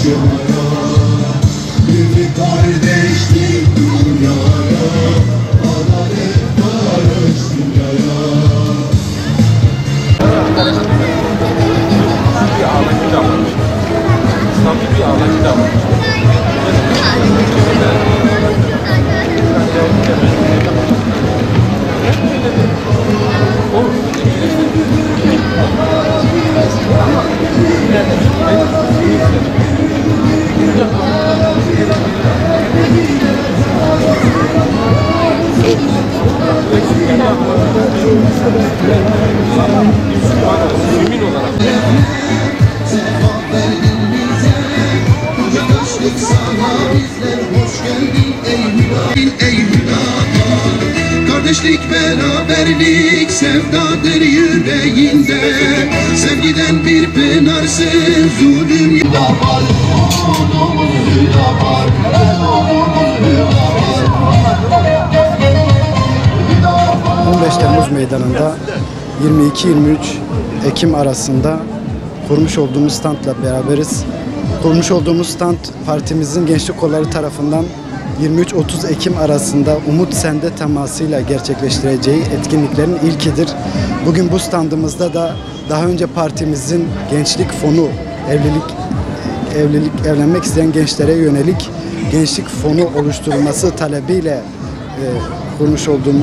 acımaya, bir kardeşlik dünyaya, adalet barış dünyaya. Bir ağlaki davranmış. İslamcı bir ağlaki davranmış. Mümin olarak. Kardeşlik, beraberlik sevdadır yüreğinde. Sevgiden bir pınarsın zulüm yapar. 15 Temmuz Meydanı'nda 22-23 Ekim arasında kurmuş olduğumuz standla beraberiz. Kurmuş olduğumuz stand partimizin gençlik kolları tarafından 23-30 Ekim arasında Umut Sende temasıyla gerçekleştireceği etkinliklerin ilkidir. Bugün bu standımızda da daha önce partimizin gençlik fonu, evlenmek isteyen gençlere yönelik gençlik fonu oluşturulması talebiyle kurmuş olduğum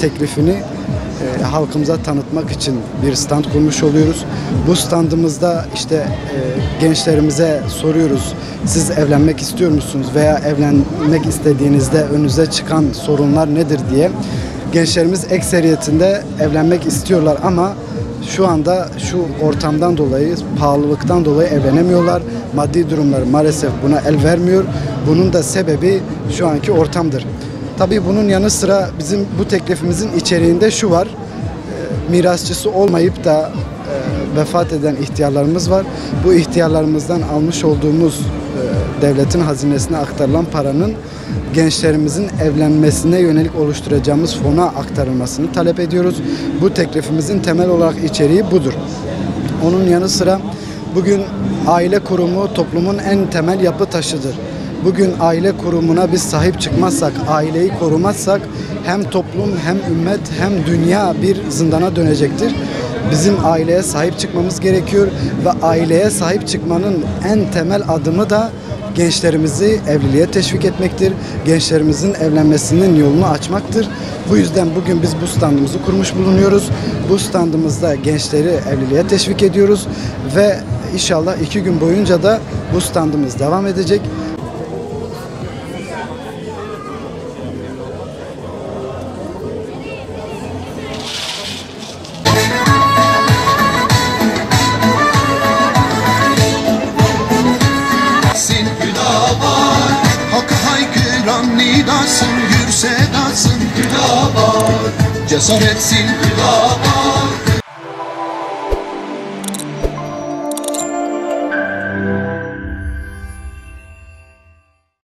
teklifini halkımıza tanıtmak için bir stand kurmuş oluyoruz. Bu standımızda işte gençlerimize soruyoruz. Siz evlenmek istiyor musunuz veya evlenmek istediğinizde önünüze çıkan sorunlar nedir diye. Gençlerimiz ekseriyetinde evlenmek istiyorlar ama şu anda şu ortamdan dolayı, pahalılıktan dolayı evlenemiyorlar. Maddi durumları maalesef buna el vermiyor. Bunun da sebebi şu anki ortamdır. Tabii bunun yanı sıra bizim bu teklifimizin içeriğinde şu var. Mirasçısı olmayıp da vefat eden ihtiyarlarımız var. Bu ihtiyarlarımızdan almış olduğumuz devletin hazinesine aktarılan paranın gençlerimizin evlenmesine yönelik oluşturacağımız fona aktarılmasını talep ediyoruz. Bu teklifimizin temel olarak içeriği budur. Onun yanı sıra bugün aile kurumu toplumun en temel yapı taşıdır. Bugün aile kurumuna biz sahip çıkmazsak, aileyi korumazsak hem toplum hem ümmet hem dünya bir zindana dönecektir. Bizim aileye sahip çıkmamız gerekiyor ve aileye sahip çıkmanın en temel adımı da gençlerimizi evliliğe teşvik etmektir. Gençlerimizin evlenmesinin yolunu açmaktır. Bu yüzden bugün biz bu standımızı kurmuş bulunuyoruz. Bu standımızda gençleri evliliğe teşvik ediyoruz ve inşallah 2 gün boyunca da bu standımız devam edecek. Nidasın, gür sedasın, hüdabar. Cesaretsin, hüdabar.